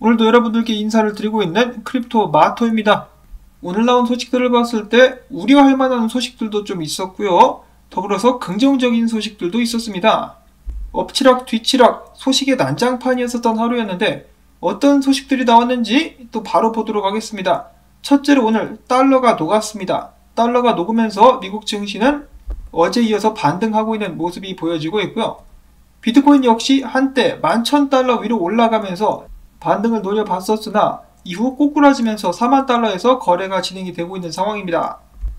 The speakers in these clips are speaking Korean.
오늘도 여러분들께 인사를 드리고 있는 크립토 마토입니다. 오늘 나온 소식들을 봤을 때 우려할 만한 소식들도 좀 있었고요. 더불어서 긍정적인 소식들도 있었습니다. 엎치락 뒤치락 소식의 난장판이었었던 하루였는데 어떤 소식들이 나왔는지 또 바로 보도록 하겠습니다. 첫째로 오늘 달러가 녹았습니다. 달러가 녹으면서 미국 증시는 어제 이어서 반등하고 있는 모습이 보여지고 있고요. 비트코인 역시 한때 11,000달러 위로 올라가면서 반등을 노려봤었으나 이후 꼬꾸라지면서 40,000달러에서 거래가 진행이 되고 있는 상황입니다.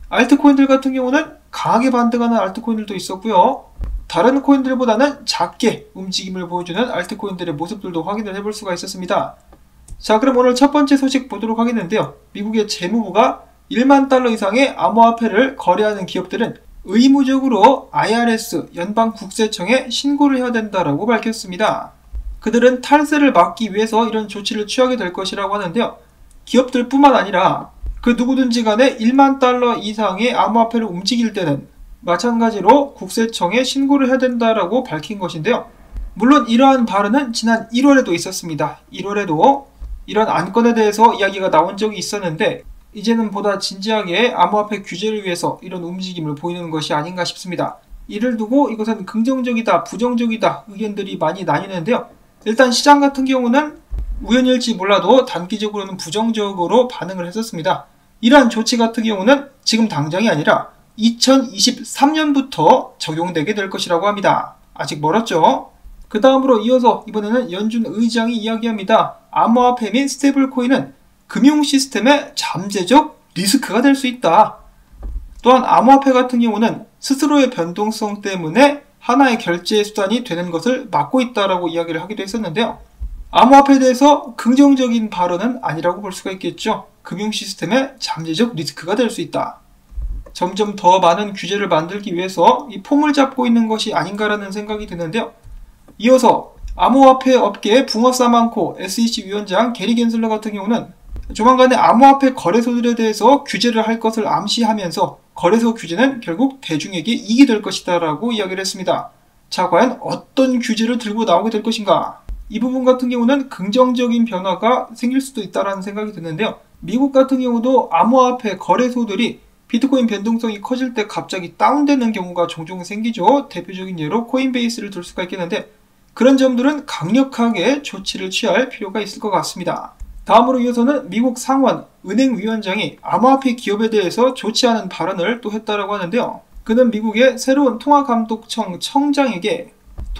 알트코인들 같은 경우는 강하게 반등하는 알트코인들도 있었고요. 다른 코인들보다는 작게 움직임을 보여주는 알트코인들의 모습들도 확인을 해볼 수가 있었습니다. 자, 그럼 오늘 첫 번째 소식 보도록 하겠는데요. 미국의 재무부가 1만 달러 이상의 암호화폐를 거래하는 기업들은 의무적으로 IRS 연방국세청에 신고를 해야 된다라고 밝혔습니다. 그들은 탈세를 막기 위해서 이런 조치를 취하게 될 것이라고 하는데요. 기업들 뿐만 아니라 그 누구든지 간에 1만 달러 이상의 암호화폐를 움직일 때는 마찬가지로 국세청에 신고를 해야 된다라고 밝힌 것인데요. 물론 이러한 발언은 지난 1월에도 있었습니다. 1월에도 이런 안건에 대해서 이야기가 나온 적이 있었는데 이제는 보다 진지하게 암호화폐 규제를 위해서 이런 움직임을 보이는 것이 아닌가 싶습니다. 이를 두고 이것은 긍정적이다, 부정적이다 의견들이 많이 나뉘는데요. 일단 시장 같은 경우는 우연일지 몰라도 단기적으로는 부정적으로 반응을 했었습니다. 이러한 조치 같은 경우는 지금 당장이 아니라 2023년부터 적용되게 될 것이라고 합니다. 아직 멀었죠? 그 다음으로 이어서 이번에는 연준 의장이 이야기합니다. 암호화폐 및 스테이블코인은 금융 시스템의 잠재적 리스크가 될 수 있다. 또한 암호화폐 같은 경우는 스스로의 변동성 때문에 하나의 결제 수단이 되는 것을 막고 있다라고 이야기를 하기도 했었는데요. 암호화폐에 대해서 긍정적인 발언은 아니라고 볼 수가 있겠죠. 금융 시스템의 잠재적 리스크가 될 수 있다. 점점 더 많은 규제를 만들기 위해서 이 폼을 잡고 있는 것이 아닌가라는 생각이 드는데요. 이어서 암호화폐 업계의 붕어 싸만코 SEC 위원장 게리 겐슬러 같은 경우는 조만간에 암호화폐 거래소들에 대해서 규제를 할 것을 암시하면서 거래소 규제는 결국 대중에게 이익이 될 것이다 라고 이야기를 했습니다. 자, 과연 어떤 규제를 들고 나오게 될 것인가? 이 부분 같은 경우는 긍정적인 변화가 생길 수도 있다는 생각이 드는데요. 미국 같은 경우도 암호화폐 거래소들이 비트코인 변동성이 커질 때 갑자기 다운되는 경우가 종종 생기죠. 대표적인 예로 코인베이스를 들 수가 있겠는데 그런 점들은 강력하게 조치를 취할 필요가 있을 것 같습니다. 다음으로 이어서는 미국 상원 은행위원장이 암호화폐 기업에 대해서 좋지 않은 발언을 또 했다라고 하는데요. 그는 미국의 새로운 통화감독청 청장에게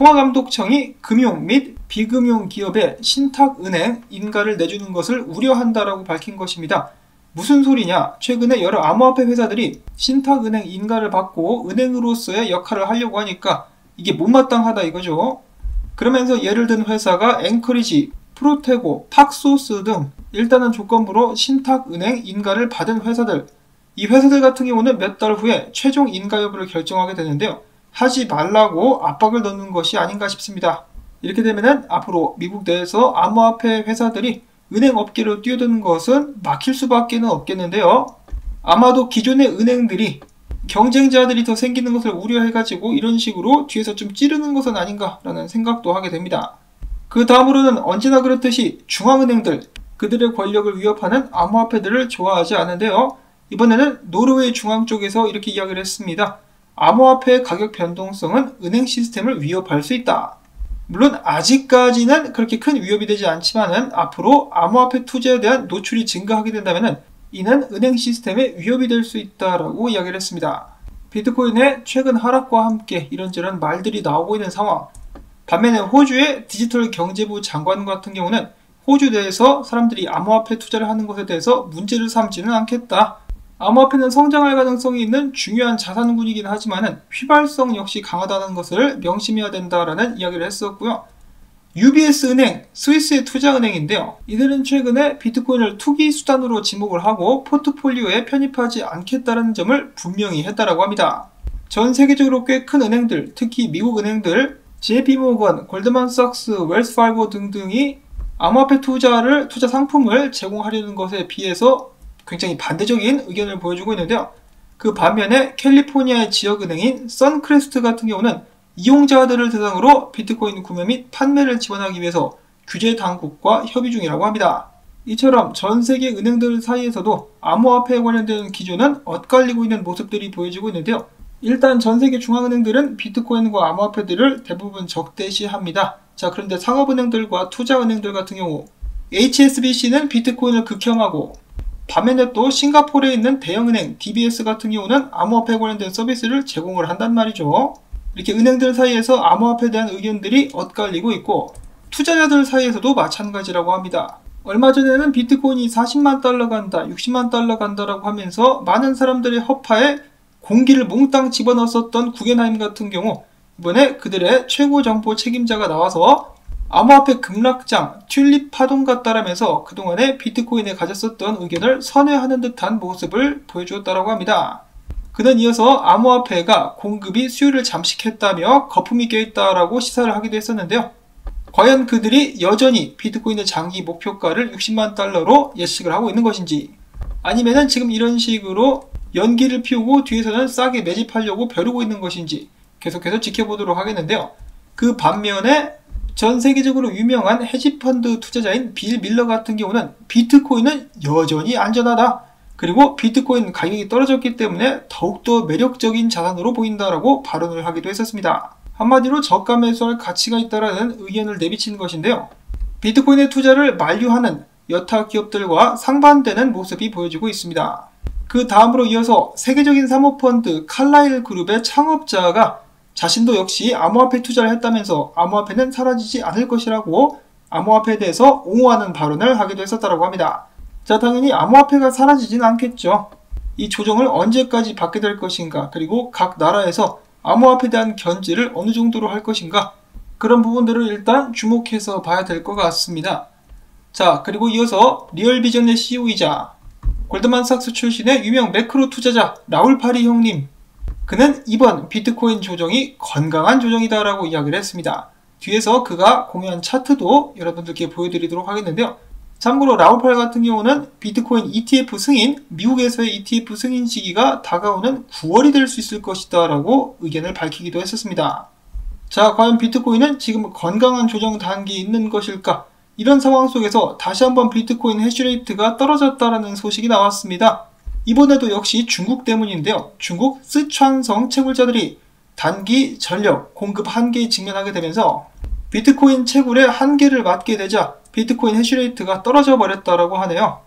통화감독청이 금융 및 비금융 기업의 신탁은행 인가를 내주는 것을 우려한다라고 밝힌 것입니다. 무슨 소리냐? 최근에 여러 암호화폐 회사들이 신탁은행 인가를 받고 은행으로서의 역할을 하려고 하니까 이게 못마땅하다 이거죠. 그러면서 예를 든 회사가 앵커리지, 프로테고, 팍소스 등 일단은 조건부로 신탁은행 인가를 받은 회사들, 이 회사들 같은 경우는 몇 달 후에 최종 인가 여부를 결정하게 되는데요. 하지 말라고 압박을 넣는 것이 아닌가 싶습니다. 이렇게 되면은 앞으로 미국 내에서 암호화폐 회사들이 은행 업계로 뛰어드는 것은 막힐 수밖에 없겠는데요. 아마도 기존의 은행들이 경쟁자들이 더 생기는 것을 우려해가지고 이런 식으로 뒤에서 좀 찌르는 것은 아닌가라는 생각도 하게 됩니다. 그 다음으로는 언제나 그렇듯이 중앙은행들, 그들의 권력을 위협하는 암호화폐들을 좋아하지 않은데요. 이번에는 노르웨이 중앙 쪽에서 이렇게 이야기를 했습니다. 암호화폐의 가격 변동성은 은행 시스템을 위협할 수 있다. 물론 아직까지는 그렇게 큰 위협이 되지 않지만은 앞으로 암호화폐 투자에 대한 노출이 증가하게 된다면은 이는 은행 시스템에 위협이 될 수 있다라고 이야기를 했습니다. 비트코인의 최근 하락과 함께 이런저런 말들이 나오고 있는 상황. 반면에 호주의 디지털 경제부 장관 같은 경우는 호주 내에서 사람들이 암호화폐 투자를 하는 것에 대해서 문제를 삼지는 않겠다. 암호화폐는 성장할 가능성이 있는 중요한 자산군이긴 하지만은 휘발성 역시 강하다는 것을 명심해야 된다라는 이야기를 했었고요. UBS 은행, 스위스의 투자은행인데요. 이들은 최근에 비트코인을 투기 수단으로 지목을 하고 포트폴리오에 편입하지 않겠다는 점을 분명히 했다라고 합니다. 전 세계적으로 꽤 큰 은행들, 특히 미국 은행들, JP모건, 골드만삭스, 웰스파고 등등이 암호화폐 투자 상품을 제공하려는 것에 비해서 굉장히 반대적인 의견을 보여주고 있는데요. 그 반면에 캘리포니아의 지역은행인 선크레스트 같은 경우는 이용자들을 대상으로 비트코인 구매 및 판매를 지원하기 위해서 규제 당국과 협의 중이라고 합니다. 이처럼 전 세계 은행들 사이에서도 암호화폐에 관련된 기조는 엇갈리고 있는 모습들이 보여지고 있는데요. 일단 전 세계 중앙은행들은 비트코인과 암호화폐들을 대부분 적대시합니다. 자, 그런데 상업은행들과 투자은행들 같은 경우 HSBC는 비트코인을 극혐하고, 반면에 또 싱가포르에 있는 대형은행 DBS 같은 경우는 암호화폐에 관련된 서비스를 제공을 한단 말이죠. 이렇게 은행들 사이에서 암호화폐에 대한 의견들이 엇갈리고 있고, 투자자들 사이에서도 마찬가지라고 합니다. 얼마 전에는 비트코인이 40만 달러 간다, 60만 달러 간다라고 하면서 많은 사람들의 허파에 공기를 몽땅 집어넣었던 구겐하임 같은 경우, 이번에 그들의 최고 정보 책임자가 나와서 암호화폐 급락장, 튤립 파동 같다라면서 그동안에 비트코인에 가졌었던 의견을 선회하는 듯한 모습을 보여주었다고 합니다. 그는 이어서 암호화폐가 공급이 수요를 잠식했다며 거품이 껴있다라고 시사를 하기도 했었는데요. 과연 그들이 여전히 비트코인의 장기 목표가를 60만 달러로 예측을 하고 있는 것인지, 아니면은 지금 이런 식으로 연기를 피우고 뒤에서는 싸게 매집하려고 벼르고 있는 것인지 계속해서 지켜보도록 하겠는데요. 그 반면에 전 세계적으로 유명한 헤지펀드 투자자인 빌 밀러 같은 경우는 비트코인은 여전히 안전하다, 그리고 비트코인 가격이 떨어졌기 때문에 더욱더 매력적인 자산으로 보인다라고 발언을 하기도 했었습니다. 한마디로 저가 매수할 가치가 있다라는 의견을 내비친 것인데요. 비트코인의 투자를 만류하는 여타 기업들과 상반되는 모습이 보여지고 있습니다. 그 다음으로 이어서 세계적인 사모펀드 칼라일 그룹의 창업자가 자신도 역시 암호화폐 투자를 했다면서 암호화폐는 사라지지 않을 것이라고 암호화폐에 대해서 옹호하는 발언을 하기도 했었다고 합니다. 자, 당연히 암호화폐가 사라지진 않겠죠. 이 조정을 언제까지 받게 될 것인가, 그리고 각 나라에서 암호화폐에 대한 견제를 어느 정도로 할 것인가, 그런 부분들을 일단 주목해서 봐야 될 것 같습니다. 자, 그리고 이어서 리얼비전의 CEO이자 골드만삭스 출신의 유명 매크로 투자자 라울 파리 형님, 그는 이번 비트코인 조정이 건강한 조정이다라고 이야기를 했습니다. 뒤에서 그가 공유한 차트도 여러분들께 보여드리도록 하겠는데요. 참고로 라울 파리 같은 경우는 비트코인 ETF 승인, 미국에서의 ETF 승인 시기가 다가오는 9월이 될 수 있을 것이다 라고 의견을 밝히기도 했었습니다. 자, 과연 비트코인은 지금 건강한 조정 단계에 있는 것일까? 이런 상황 속에서 다시 한번 비트코인 해시레이트가 떨어졌다라는 소식이 나왔습니다. 이번에도 역시 중국 때문인데요. 중국 쓰촨성 채굴자들이 단기 전력 공급 한계에 직면하게 되면서 비트코인 채굴의 한계를 맞게 되자 비트코인 해시레이트가 떨어져 버렸다라고 하네요.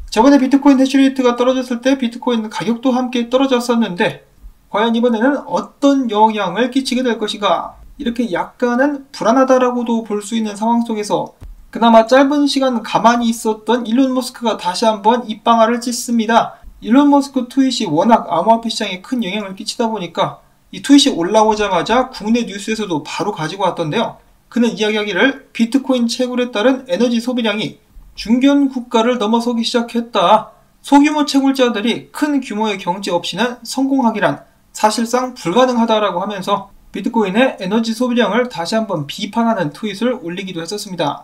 저번에 비트코인 해시레이트가 떨어졌을 때 비트코인 가격도 함께 떨어졌었는데, 과연 이번에는 어떤 영향을 끼치게 될 것인가? 이렇게 약간은 불안하다라고도 볼 수 있는 상황 속에서 그나마 짧은 시간 가만히 있었던 일론 머스크가 다시 한번 입방아를 찢습니다. 일론 머스크 트윗이 워낙 암호화폐 시장에 큰 영향을 끼치다 보니까 이 트윗이 올라오자마자 국내 뉴스에서도 바로 가지고 왔던데요. 그는 이야기하기를 비트코인 채굴에 따른 에너지 소비량이 중견 국가를 넘어서기 시작했다. 소규모 채굴자들이 큰 규모의 경제 없이는 성공하기란 사실상 불가능하다라고 하면서 비트코인의 에너지 소비량을 다시 한번 비판하는 트윗을 올리기도 했었습니다.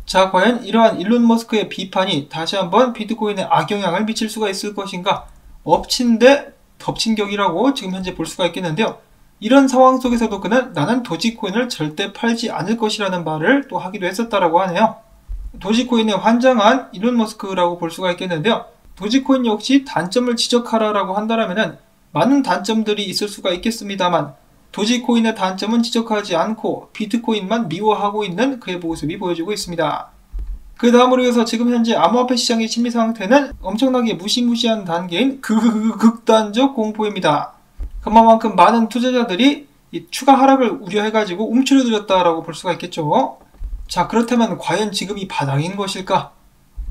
자, 과연 이러한 일론 머스크의 비판이 다시 한번 비트코인에 악영향을 미칠 수가 있을 것인가? 엎친 데 덮친 격이라고 지금 현재 볼 수가 있겠는데요. 이런 상황 속에서도 그는 나는 도지코인을 절대 팔지 않을 것이라는 말을 또 하기도 했었다라고 하네요. 도지코인에 환장한 일론 머스크라고 볼 수가 있겠는데요. 도지코인 역시 단점을 지적하라라고 한다면은 많은 단점들이 있을 수가 있겠습니다만, 도지코인의 단점은 지적하지 않고 비트코인만 미워하고 있는 그의 모습이 보여지고 있습니다. 그 다음으로 해서 지금 현재 암호화폐 시장의 심리 상태는 엄청나게 무시무시한 단계인 극단적 공포입니다. 그만큼 많은 투자자들이 이 추가 하락을 우려해가지고 움츠러들었다라고 볼 수가 있겠죠. 자, 그렇다면 과연 지금이 바닥인 것일까?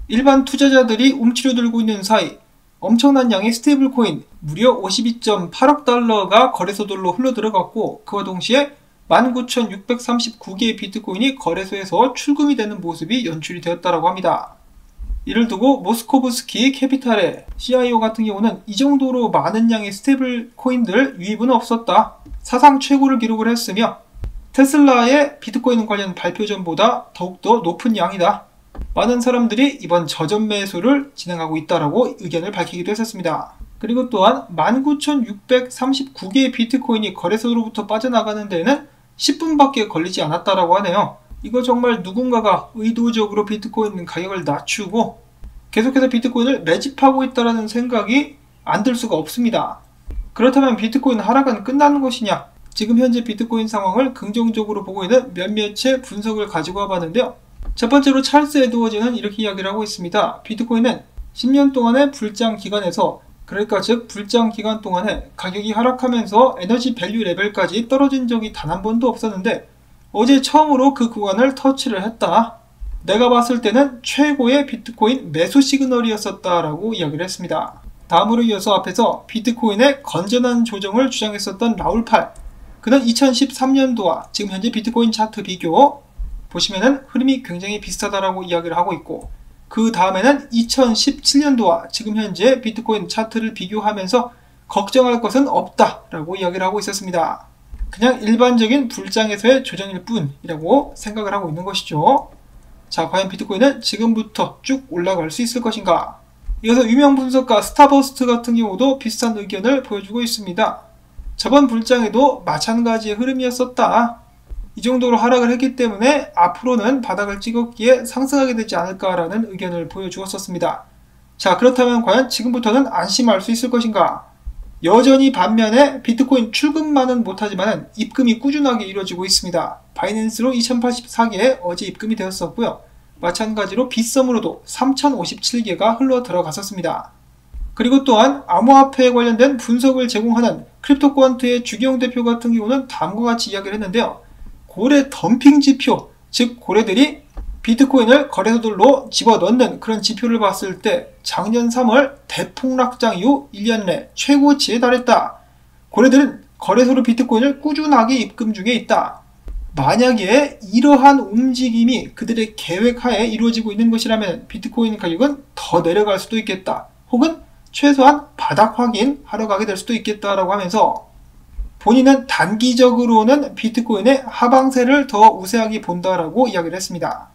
일반 투자자들이 움츠러들고 있는 사이 엄청난 양의 스테이블 코인 무려 52.8억 달러가 거래소들로 흘러들어갔고, 그와 동시에 19,639개의 비트코인이 거래소에서 출금이 되는 모습이 연출이 되었다고 합니다. 이를 두고 모스코브스키 캐피탈의 CIO 같은 경우는 이 정도로 많은 양의 스테이블 코인들 유입은 없었다. 사상 최고를 기록을 했으며 테슬라의 비트코인 관련 발표 전보다 더욱더 높은 양이다. 많은 사람들이 이번 저점 매수를 진행하고 있다라고 의견을 밝히기도 했었습니다. 그리고 또한 19,639개의 비트코인이 거래소로부터 빠져나가는 데에는 10분밖에 걸리지 않았다라고 하네요. 이거 정말 누군가가 의도적으로 비트코인 가격을 낮추고 계속해서 비트코인을 매집하고 있다는 생각이 안 들 수가 없습니다. 그렇다면 비트코인 하락은 끝나는 것이냐? 지금 현재 비트코인 상황을 긍정적으로 보고 있는 몇몇의 분석을 가지고 와봤는데요. 첫 번째로 찰스 에드워즈는 이렇게 이야기를 하고 있습니다. 비트코인은 10년 동안의 불장 기간에서, 그러니까 즉 불장 기간 동안에 가격이 하락하면서 에너지 밸류 레벨까지 떨어진 적이 단 한 번도 없었는데 어제 처음으로 그 구간을 터치를 했다. 내가 봤을 때는 최고의 비트코인 매수 시그널이었었다 라고 이야기를 했습니다. 다음으로 이어서 앞에서 비트코인의 건전한 조정을 주장했었던 라울 팔, 그는 2013년도와 지금 현재 비트코인 차트 비교 보시면은 흐름이 굉장히 비슷하다라고 이야기를 하고 있고, 그 다음에는 2017년도와 지금 현재 비트코인 차트를 비교하면서 걱정할 것은 없다라고 이야기를 하고 있었습니다. 그냥 일반적인 불장에서의 조정일 뿐이라고 생각을 하고 있는 것이죠. 자, 과연 비트코인은 지금부터 쭉 올라갈 수 있을 것인가? 이어서 유명 분석가 스타버스트 같은 경우도 비슷한 의견을 보여주고 있습니다. 저번 불장에도 마찬가지의 흐름이었었다. 이 정도로 하락을 했기 때문에 앞으로는 바닥을 찍었기에 상승하게 되지 않을까라는 의견을 보여주었었습니다. 자, 그렇다면 과연 지금부터는 안심할 수 있을 것인가? 여전히 반면에 비트코인 출금만은 못하지만 입금이 꾸준하게 이루어지고 있습니다. 바이낸스로 2084개 어제 입금이 되었었고요. 마찬가지로 빗썸으로도 3057개가 흘러 들어갔었습니다. 그리고 또한 암호화폐에 관련된 분석을 제공하는 크립토쿼런트의 주기용 대표 같은 경우는 다음과 같이 이야기를 했는데요. 고래 덤핑 지표, 즉 고래들이 비트코인을 거래소들로 집어넣는 그런 지표를 봤을 때 작년 3월 대폭락장 이후 1년 내 최고치에 달했다. 고래들은 거래소로 비트코인을 꾸준하게 입금 중에 있다. 만약에 이러한 움직임이 그들의 계획하에 이루어지고 있는 것이라면 비트코인 가격은 더 내려갈 수도 있겠다. 혹은 최소한 바닥 확인하러 가게 될 수도 있겠다라고 하면서 본인은 단기적으로는 비트코인의 하방세를 더 우세하게 본다라고 이야기를 했습니다.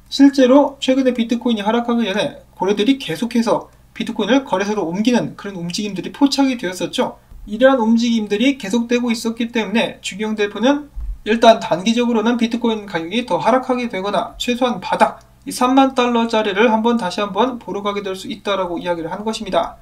실제로 최근에 비트코인이 하락하기 전에 고래들이 계속해서 비트코인을 거래소로 옮기는 그런 움직임들이 포착이 되었었죠. 이러한 움직임들이 계속되고 있었기 때문에 주기용 대표는 일단 단기적으로는 비트코인 가격이 더 하락하게 되거나 최소한 바닥 이 3만 달러짜리를 다시 한번 보러 가게 될 수 있다라고 이야기를 한 것입니다.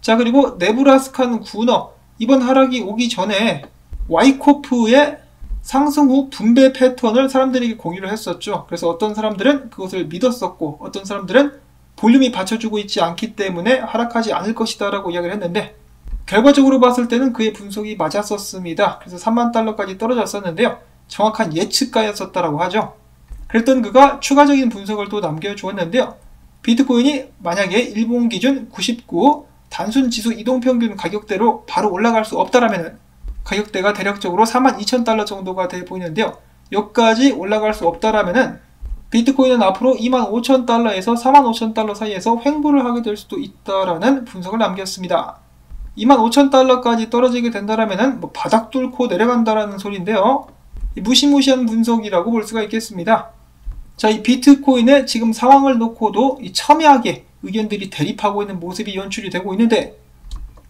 자, 그리고 네브라스카는 구너, 이번 하락이 오기 전에 와이코프의 상승 후 분배 패턴을 사람들에게 공유를 했었죠. 그래서 어떤 사람들은 그것을 믿었었고 어떤 사람들은 볼륨이 받쳐주고 있지 않기 때문에 하락하지 않을 것이다 라고 이야기를 했는데 결과적으로 봤을 때는 그의 분석이 맞았었습니다. 그래서 3만 달러까지 떨어졌었는데요. 정확한 예측가였었다라고 하죠. 그랬던 그가 추가적인 분석을 또 남겨주었는데요. 비트코인이 만약에 일본 기준 99 단순 지수 이동평균 가격대로 바로 올라갈 수 없다라면 가격대가 대략적으로 42,000달러 정도가 돼 보이는데요. 여기까지 올라갈 수 없다라면 비트코인은 앞으로 25,000달러에서 45,000달러 사이에서 횡보를 하게 될 수도 있다라는 분석을 남겼습니다. 25,000달러까지 떨어지게 된다라면 바닥 뚫고 내려간다라는 소리인데요. 무시무시한 분석이라고 볼 수가 있겠습니다. 자, 이 비트코인의 지금 상황을 놓고도 첨예하게 의견들이 대립하고 있는 모습이 연출이 되고 있는데,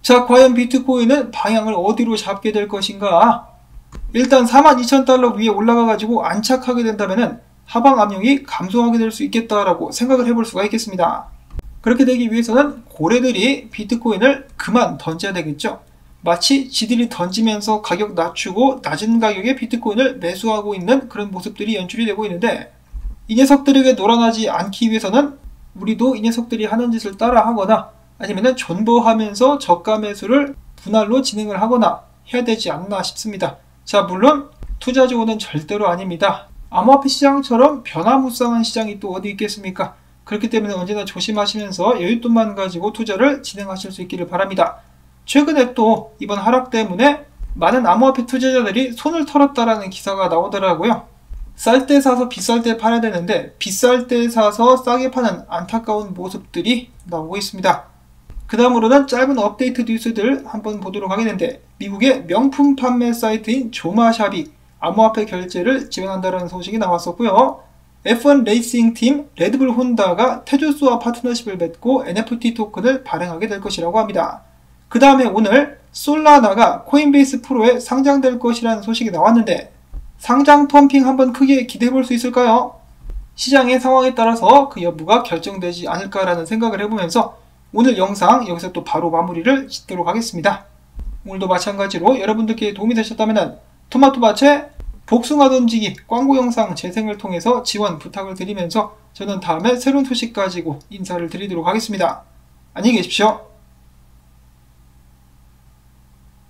자, 과연 비트코인은 방향을 어디로 잡게 될 것인가? 일단 42,000달러 위에 올라가가지고 안착하게 된다면 하방 압력이 감소하게 될 수 있겠다라고 생각을 해볼 수가 있겠습니다. 그렇게 되기 위해서는 고래들이 비트코인을 그만 던져야 되겠죠. 마치 지들이 던지면서 가격 낮추고 낮은 가격에 비트코인을 매수하고 있는 그런 모습들이 연출이 되고 있는데, 이 녀석들에게 놀아나지 않기 위해서는 우리도 이 녀석들이 하는 짓을 따라 하거나 아니면 존버하면서 저가 매수를 분할로 진행을 하거나 해야 되지 않나 싶습니다. 자, 물론 투자 조언은 절대로 아닙니다. 암호화폐 시장처럼 변화무쌍한 시장이 또 어디 있겠습니까? 그렇기 때문에 언제나 조심하시면서 여윳돈만 가지고 투자를 진행하실 수 있기를 바랍니다. 최근에 또 이번 하락 때문에 많은 암호화폐 투자자들이 손을 털었다라는 기사가 나오더라고요. 쌀 때 사서 비쌀 때 팔아야 되는데 비쌀 때 사서 싸게 파는 안타까운 모습들이 나오고 있습니다. 그 다음으로는 짧은 업데이트 뉴스들 한번 보도록 하겠는데, 미국의 명품 판매 사이트인 조마샵이 암호화폐 결제를 지원한다는 소식이 나왔었고요. F1 레이싱 팀 레드불 혼다가 테조스와 파트너십을 맺고 NFT 토큰을 발행하게 될 것이라고 합니다. 그 다음에 오늘 솔라나가 코인베이스 프로에 상장될 것이라는 소식이 나왔는데, 상장 펌핑 한번 크게 기대해 볼 수 있을까요? 시장의 상황에 따라서 그 여부가 결정되지 않을까라는 생각을 해보면서 오늘 영상 여기서 또 바로 마무리를 짓도록 하겠습니다. 오늘도 마찬가지로 여러분들께 도움이 되셨다면 토마토밭에 복숭아 던지기 광고 영상 재생을 통해서 지원 부탁을 드리면서 저는 다음에 새로운 소식 가지고 인사를 드리도록 하겠습니다. 안녕히 계십시오.